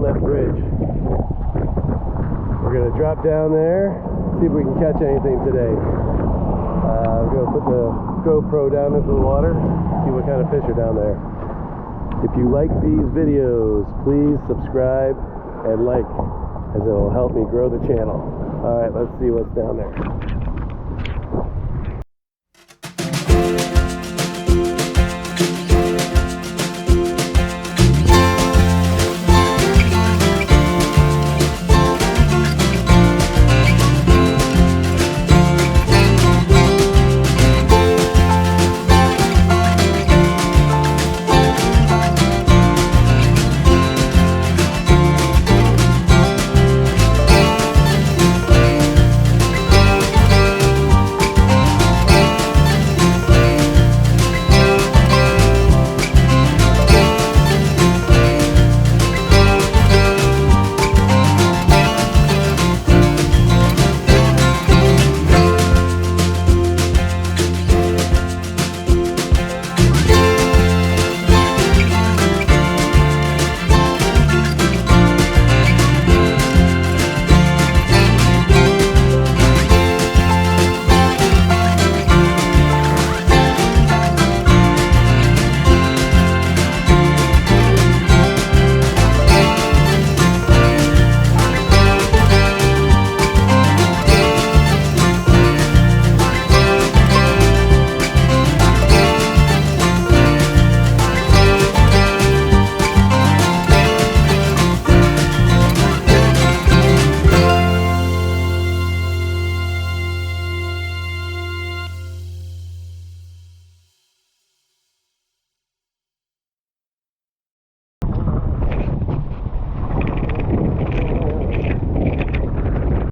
Inlet Bridge. We're going to drop down there, see if we can catch anything today. I'm going to put the GoPro down into the water, see what kind of fish are down there. If you like these videos, please subscribe and like, as it will help me grow the channel. Alright, let's see what's down there.